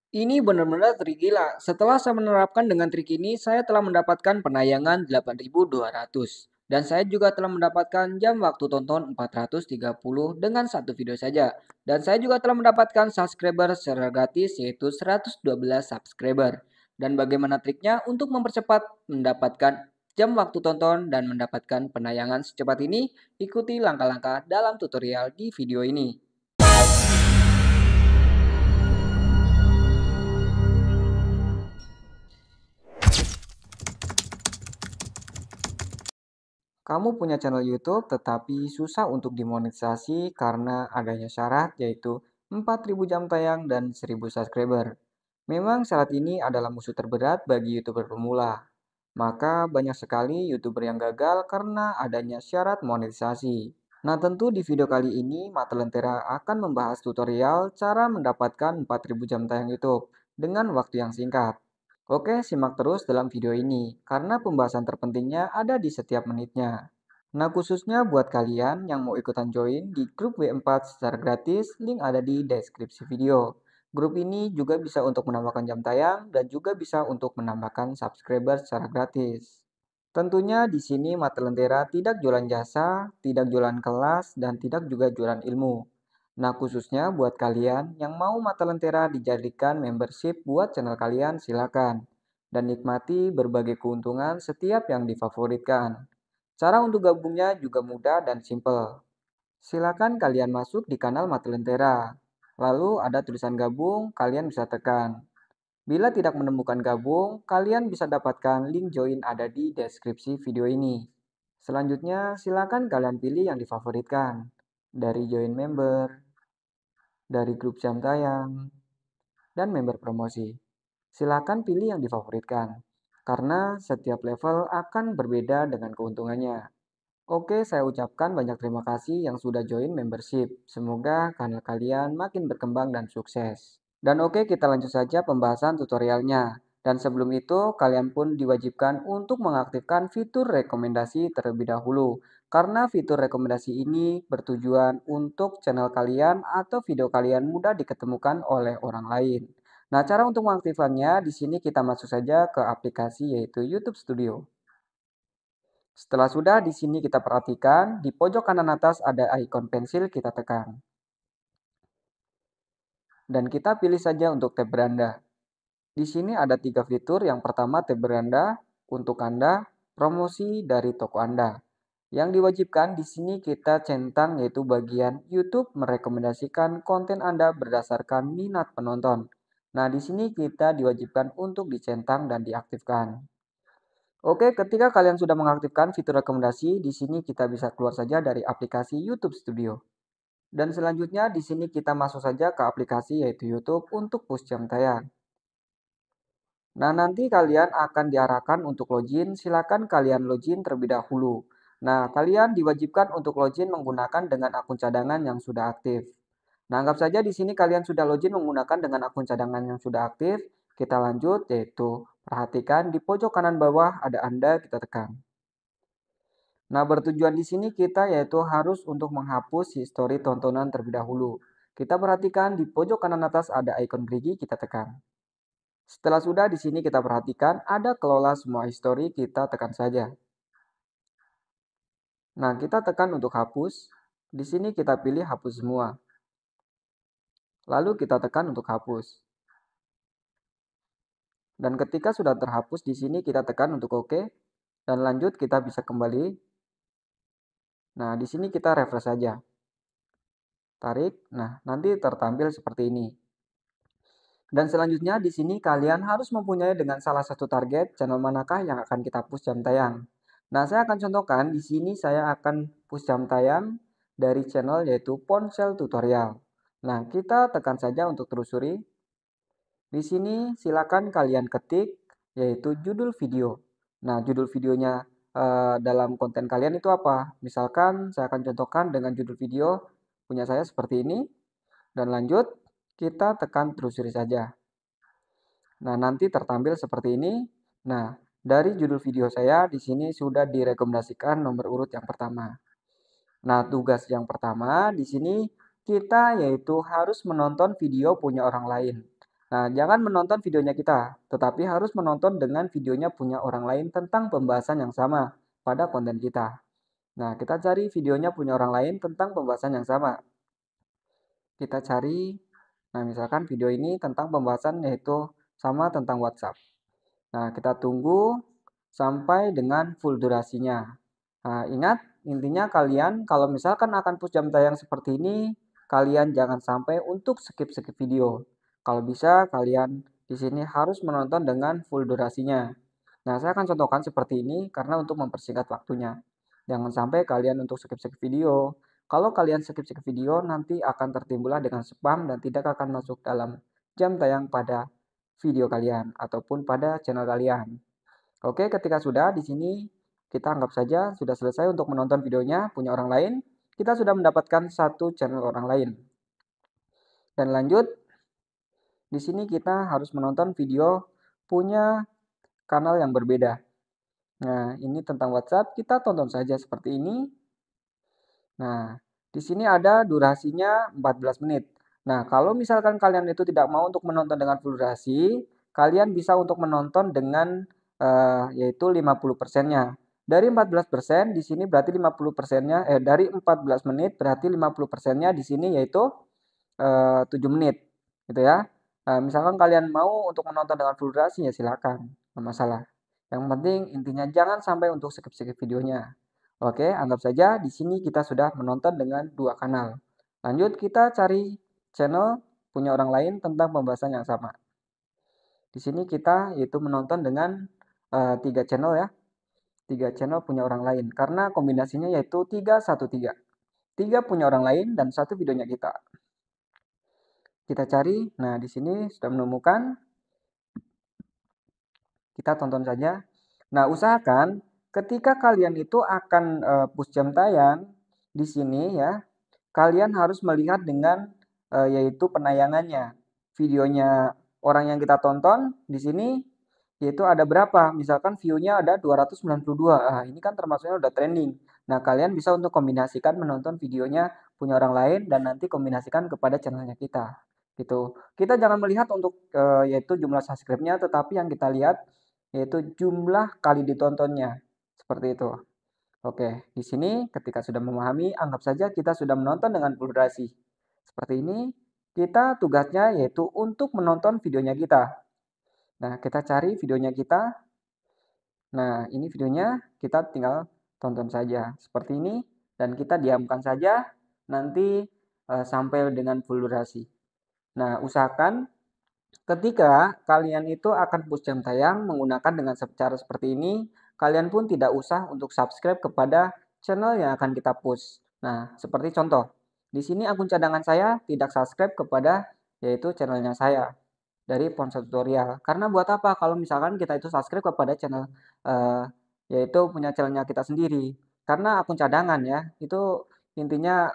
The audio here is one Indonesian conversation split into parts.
Ini benar-benar trik gila. Setelah saya menerapkan dengan trik ini, saya telah mendapatkan penayangan 8.200. Dan saya juga telah mendapatkan jam waktu tonton 430 dengan satu video saja. Dan saya juga telah mendapatkan subscriber secara gratis yaitu 112 subscriber. Dan bagaimana triknya untuk mempercepat mendapatkan jam waktu tonton dan mendapatkan penayangan secepat ini? Ikuti langkah-langkah dalam tutorial di video ini. Kamu punya channel YouTube tetapi susah untuk dimonetisasi karena adanya syarat yaitu 4.000 jam tayang dan 1.000 subscriber. Memang syarat ini adalah musuh terberat bagi YouTuber pemula. Maka banyak sekali YouTuber yang gagal karena adanya syarat monetisasi. Nah, tentu di video kali ini Mata Lentera akan membahas tutorial cara mendapatkan 4.000 jam tayang YouTube dengan waktu yang singkat. Oke, simak terus dalam video ini, karena pembahasan terpentingnya ada di setiap menitnya. Nah, khususnya buat kalian yang mau ikutan join di grup W4 secara gratis, link ada di deskripsi video. Grup ini juga bisa untuk menambahkan jam tayang dan juga bisa untuk menambahkan subscriber secara gratis. Tentunya di sini Mata Lentera tidak jualan jasa, tidak jualan kelas, dan tidak juga jualan ilmu. Nah, khususnya buat kalian yang mau Mata Lentera dijadikan membership buat channel kalian, silakan. Dan nikmati berbagai keuntungan setiap yang difavoritkan. Cara untuk gabungnya juga mudah dan simple. Silakan kalian masuk di kanal Mata Lentera. Lalu ada tulisan gabung, kalian bisa tekan. Bila tidak menemukan gabung, kalian bisa dapatkan link join ada di deskripsi video ini. Selanjutnya, silakan kalian pilih yang difavoritkan. Dari join member, dari grup jam tayang, dan member promosi. Silakan pilih yang difavoritkan, karena setiap level akan berbeda dengan keuntungannya. Oke, saya ucapkan banyak terima kasih yang sudah join membership. Semoga kanal kalian makin berkembang dan sukses. Dan oke, kita lanjut saja pembahasan tutorialnya. Dan sebelum itu, kalian pun diwajibkan untuk mengaktifkan fitur rekomendasi terlebih dahulu. Karena fitur rekomendasi ini bertujuan untuk channel kalian atau video kalian mudah diketemukan oleh orang lain. Nah, cara untuk mengaktifkannya di sini kita masuk saja ke aplikasi yaitu YouTube Studio. Setelah sudah, di sini kita perhatikan, di pojok kanan atas ada ikon pensil, kita tekan. Dan kita pilih saja untuk tab beranda. Di sini ada 3 fitur, yang pertama tab beranda, untuk Anda, promosi dari toko Anda. Yang diwajibkan di sini kita centang yaitu bagian YouTube merekomendasikan konten Anda berdasarkan minat penonton. Nah, di sini kita diwajibkan untuk dicentang dan diaktifkan. Oke, ketika kalian sudah mengaktifkan fitur rekomendasi, di sini kita bisa keluar saja dari aplikasi YouTube Studio. Dan selanjutnya di sini kita masuk saja ke aplikasi yaitu YouTube untuk push jam tayang. Nah, nanti kalian akan diarahkan untuk login, silakan kalian login terlebih dahulu. Nah, kalian diwajibkan untuk login menggunakan dengan akun cadangan yang sudah aktif. Nah, anggap saja di sini kalian sudah login menggunakan dengan akun cadangan yang sudah aktif. Kita lanjut, yaitu perhatikan di pojok kanan bawah ada Anda, kita tekan. Nah, bertujuan di sini kita yaitu harus untuk menghapus histori tontonan terlebih dahulu. Kita perhatikan di pojok kanan atas ada ikon gerigi, kita tekan. Setelah sudah di sini kita perhatikan ada kelola semua histori, kita tekan saja. Nah, kita tekan untuk hapus. Di sini kita pilih hapus semua. Lalu kita tekan untuk hapus. Dan ketika sudah terhapus di sini kita tekan untuk OK dan lanjut kita bisa kembali. Nah, di sini kita refresh saja. Tarik. Nah, nanti tertampil seperti ini. Dan selanjutnya di sini kalian harus mempunyai dengan salah satu target channel manakah yang akan kita push jam tayang. Nah, saya akan contohkan di sini saya akan push jam tayang dari channel yaitu Ponsel Tutorial. Nah, kita tekan saja untuk telusuri. Di sini silakan kalian ketik yaitu judul video. Nah, judul videonya dalam konten kalian itu apa? Misalkan saya akan contohkan dengan judul video punya saya seperti ini dan lanjut kita tekan telusuri saja. Nah, nanti tertampil seperti ini. Nah, dari judul video saya di sini sudah direkomendasikan nomor urut yang pertama. Nah, tugas yang pertama di sini kita yaitu harus menonton video punya orang lain. Nah, jangan menonton videonya kita, tetapi harus menonton dengan videonya punya orang lain tentang pembahasan yang sama pada konten kita. Nah, kita cari videonya punya orang lain tentang pembahasan yang sama. Kita cari, nah misalkan video ini tentang pembahasan yaitu sama tentang WhatsApp. Nah, kita tunggu sampai dengan full durasinya. Nah, ingat, intinya kalian kalau misalkan akan push jam tayang seperti ini, kalian jangan sampai untuk skip-skip video. Kalau bisa, kalian di sini harus menonton dengan full durasinya. Nah, saya akan contohkan seperti ini karena untuk mempersingkat waktunya. Jangan sampai kalian untuk skip-skip video. Kalau kalian skip-skip video, nanti akan tertimbullah dengan spam dan tidak akan masuk dalam jam tayang pada video kalian ataupun pada channel kalian. Oke, ketika sudah di sini kita anggap saja sudah selesai untuk menonton videonya punya orang lain, kita sudah mendapatkan satu channel orang lain. Dan lanjut, di sini kita harus menonton video punya kanal yang berbeda. Nah, ini tentang WhatsApp, kita tonton saja seperti ini. Nah, di sini ada durasinya 14 menit. Nah, kalau misalkan kalian itu tidak mau untuk menonton dengan full durasi, kalian bisa untuk menonton dengan yaitu 50%-nya. Dari 14% di sini berarti 50%-nya dari 14 menit berarti 50%-nya di sini yaitu 7 menit gitu ya. Misalkan kalian mau untuk menonton dengan full durasi ya silakan, nggak masalah. Yang penting intinya jangan sampai untuk skip-skip videonya. Oke, anggap saja di sini kita sudah menonton dengan dua kanal. Lanjut kita cari channel punya orang lain tentang pembahasan yang sama. Di sini kita yaitu menonton dengan 3 channel ya. 3 channel punya orang lain karena kombinasinya yaitu 313. 3 punya orang lain dan satu videonya kita. Kita cari. Nah, di sini sudah menemukan. Kita tonton saja. Nah, usahakan ketika kalian itu akan push jam tayang di sini ya, kalian harus melihat dengan yaitu penayangannya. Videonya orang yang kita tonton di sini yaitu ada berapa? Misalkan view-nya ada 292. Ah, ini kan termasuknya udah trending. Nah, kalian bisa untuk kombinasikan menonton videonya punya orang lain dan nanti kombinasikan kepada channelnya kita. Gitu. Kita jangan melihat untuk yaitu jumlah subscribe-nya, tetapi yang kita lihat yaitu jumlah kali ditontonnya. Seperti itu. Oke, di sini ketika sudah memahami, anggap saja kita sudah menonton dengan full durasi. Seperti ini, kita tugasnya yaitu untuk menonton videonya kita. Nah, kita cari videonya kita. Nah, ini videonya kita tinggal tonton saja seperti ini dan kita diamkan saja nanti sampai dengan full durasi. Nah, usahakan ketika kalian itu akan push jam tayang menggunakan dengan cara seperti ini, kalian pun tidak usah untuk subscribe kepada channel yang akan kita push. Nah, seperti contoh, di sini akun cadangan saya tidak subscribe kepada yaitu channelnya saya dari Ponsel Tutorial. Karena buat apa? Kalau misalkan kita itu subscribe kepada channel eh, yaitu punya channelnya kita sendiri. Karena akun cadangan ya, itu intinya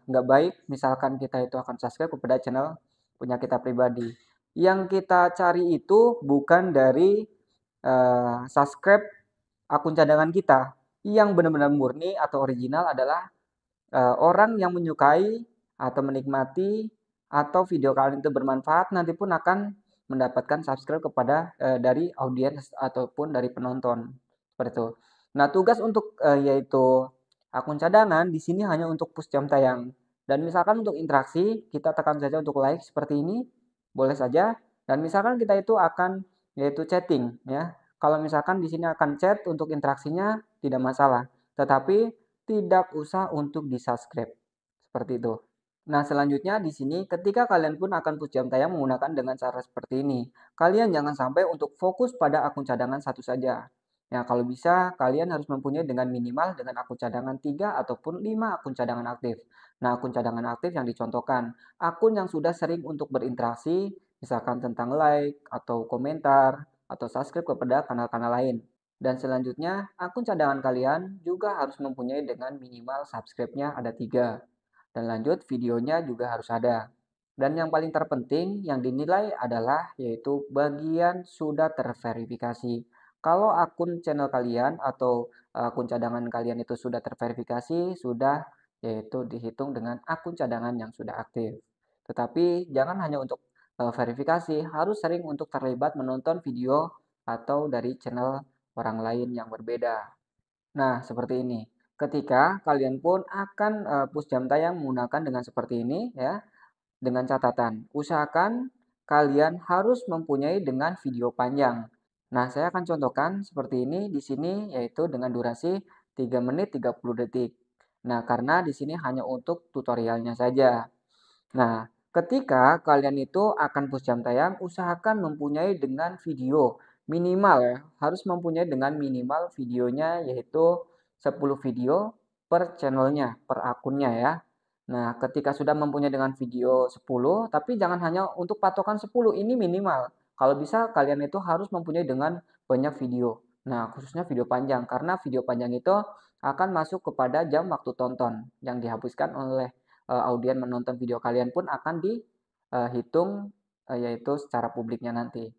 nggak baik misalkan kita itu akan subscribe kepada channel punya kita pribadi. Yang kita cari itu bukan dari subscribe akun cadangan kita. Yang benar-benar murni atau original adalah orang yang menyukai atau menikmati atau video kalian itu bermanfaat nanti pun akan mendapatkan subscribe kepada dari audiens ataupun dari penonton seperti itu. Nah, tugas untuk yaitu akun cadangan di sini hanya untuk push jam tayang. Dan misalkan untuk interaksi, kita tekan saja untuk like seperti ini, boleh saja. Dan misalkan kita itu akan yaitu chatting ya. Kalau misalkan di sini akan chat untuk interaksinya tidak masalah. Tetapi tidak usah untuk di-subscribe. Seperti itu. Nah, selanjutnya di sini ketika kalian pun akan push jam tayang menggunakan dengan cara seperti ini. Kalian jangan sampai untuk fokus pada akun cadangan satu saja. Ya, kalau bisa kalian harus mempunyai dengan minimal dengan akun cadangan 3 ataupun 5 akun cadangan aktif. Nah, akun cadangan aktif yang dicontohkan, akun yang sudah sering untuk berinteraksi, misalkan tentang like atau komentar atau subscribe kepada kanal-kanal lain. Dan selanjutnya, akun cadangan kalian juga harus mempunyai dengan minimal subscribe-nya ada 3. Dan lanjut, videonya juga harus ada. Dan yang paling terpenting yang dinilai adalah yaitu bagian sudah terverifikasi. Kalau akun channel kalian atau akun cadangan kalian itu sudah terverifikasi, sudah yaitu dihitung dengan akun cadangan yang sudah aktif. Tetapi jangan hanya untuk verifikasi, harus sering untuk terlibat menonton video atau dari channel orang lain yang berbeda. Nah, seperti ini. Ketika kalian pun akan, push jam tayang menggunakan dengan seperti ini ya, dengan catatan, usahakan kalian harus mempunyai dengan video panjang. Nah, saya akan contohkan seperti ini di sini yaitu dengan durasi 3 menit 30 detik. Nah, karena di sini hanya untuk tutorialnya saja. Nah, ketika kalian itu akan push jam tayang, usahakan mempunyai dengan video minimal ya, harus mempunyai dengan minimal videonya yaitu 10 video per channelnya, per akunnya ya. Nah, ketika sudah mempunyai dengan video 10, tapi jangan hanya untuk patokan 10, ini minimal. Kalau bisa kalian itu harus mempunyai dengan banyak video. Nah, khususnya video panjang, karena video panjang itu akan masuk kepada jam waktu tonton yang dihapuskan oleh audien menonton video kalian pun akan dihitung yaitu secara publiknya nanti.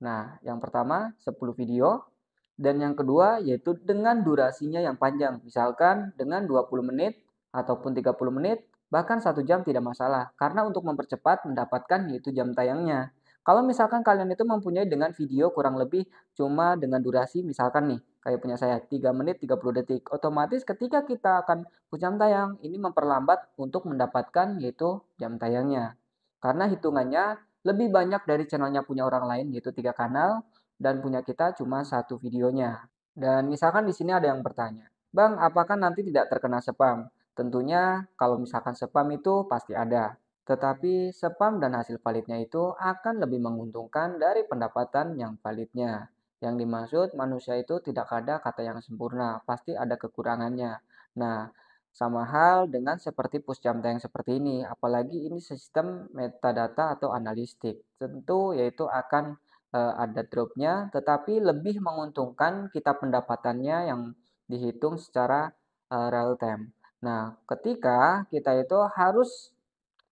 Nah, yang pertama 10 video dan yang kedua yaitu dengan durasinya yang panjang. Misalkan dengan 20 menit ataupun 30 menit, bahkan 1 jam tidak masalah. Karena untuk mempercepat mendapatkan yaitu jam tayangnya. Kalau misalkan kalian itu mempunyai dengan video kurang lebih cuma dengan durasi misalkan nih, kayak punya saya 3 menit 30 detik. Otomatis ketika kita akan jam tayang, ini memperlambat untuk mendapatkan yaitu jam tayangnya. Karena hitungannya lebih banyak dari channelnya punya orang lain yaitu 3 kanal dan punya kita cuma 1 videonya. Dan misalkan di sini ada yang bertanya, "Bang, apakah nanti tidak terkena spam?" Tentunya kalau misalkan spam itu pasti ada. Tetapi spam dan hasil validnya itu akan lebih menguntungkan dari pendapatan yang validnya. Yang dimaksud manusia itu tidak ada kata yang sempurna, pasti ada kekurangannya. Nah, sama hal dengan seperti push jam tayang seperti ini, apalagi ini sistem metadata atau analistik. Tentu yaitu akan ada drop-nya, tetapi lebih menguntungkan kita pendapatannya yang dihitung secara real time. Nah, ketika kita itu harus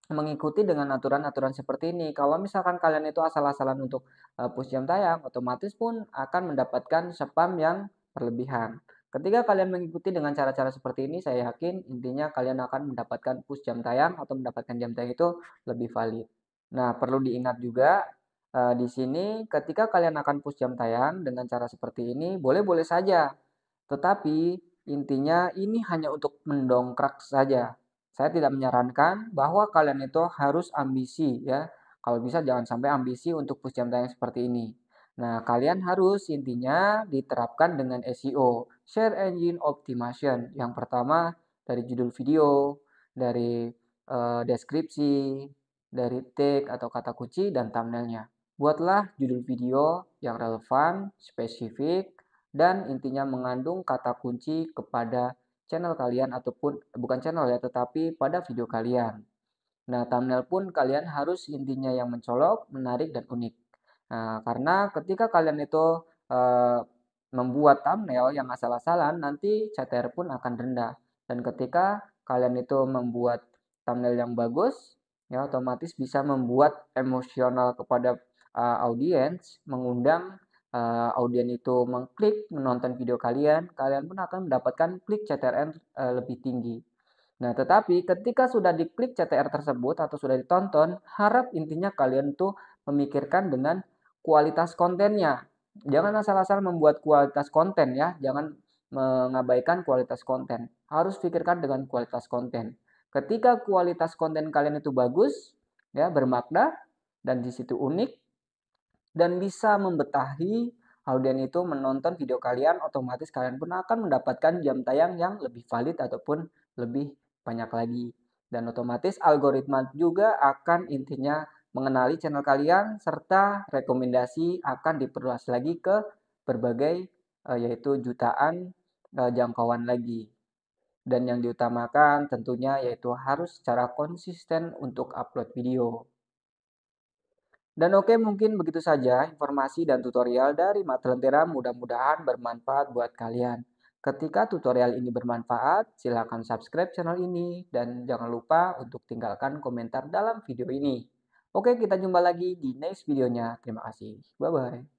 mengikuti dengan aturan-aturan seperti ini. Kalau misalkan kalian itu asal-asalan untuk, push jam tayang, otomatis pun akan mendapatkan spam yang berlebihan. Ketika kalian mengikuti dengan cara-cara seperti ini, saya yakin intinya kalian akan mendapatkan push jam tayang atau mendapatkan jam tayang itu lebih valid. Nah, perlu diingat juga, di sini ketika kalian akan push jam tayang dengan cara seperti ini, boleh-boleh saja. Tetapi intinya ini hanya untuk mendongkrak saja. Saya tidak menyarankan bahwa kalian itu harus ambisi ya. Kalau bisa jangan sampai ambisi untuk push jam tayang seperti ini. Nah, kalian harus intinya diterapkan dengan SEO, Share Engine Optimization. Yang pertama dari judul video, dari deskripsi, dari tag atau kata kunci dan thumbnailnya. Buatlah judul video yang relevan, spesifik, dan intinya mengandung kata kunci kepada channel kalian ataupun bukan channel ya, tetapi pada video kalian. Nah, thumbnail pun kalian harus intinya yang mencolok, menarik, dan unik. Nah, karena ketika kalian itu membuat thumbnail yang asal-asalan, nanti CTR pun akan rendah. Dan ketika kalian itu membuat thumbnail yang bagus, ya otomatis bisa membuat emosional kepada audiens, mengundang audien itu mengklik menonton video kalian, kalian pun akan mendapatkan klik CTRN lebih tinggi. Nah, tetapi ketika sudah diklik CTR tersebut atau sudah ditonton, harap intinya kalian tuh memikirkan dengan kualitas kontennya. Jangan asal-asal membuat kualitas konten ya, jangan mengabaikan kualitas konten. Harus pikirkan dengan kualitas konten. Ketika kualitas konten kalian itu bagus, ya bermakna dan di situ unik dan bisa membetahi audien itu menonton video kalian, otomatis kalian pun akan mendapatkan jam tayang yang lebih valid ataupun lebih banyak lagi. Dan otomatis algoritma juga akan intinya mengenali channel kalian serta rekomendasi akan diperluas lagi ke berbagai yaitu jutaan jangkauan lagi. Dan yang diutamakan tentunya yaitu harus secara konsisten untuk upload video. Dan oke, mungkin begitu saja informasi dan tutorial dari Mat Lentera, mudah-mudahan bermanfaat buat kalian. Ketika tutorial ini bermanfaat, silakan subscribe channel ini dan jangan lupa untuk tinggalkan komentar dalam video ini. Oke, kita jumpa lagi di next videonya. Terima kasih. Bye-bye.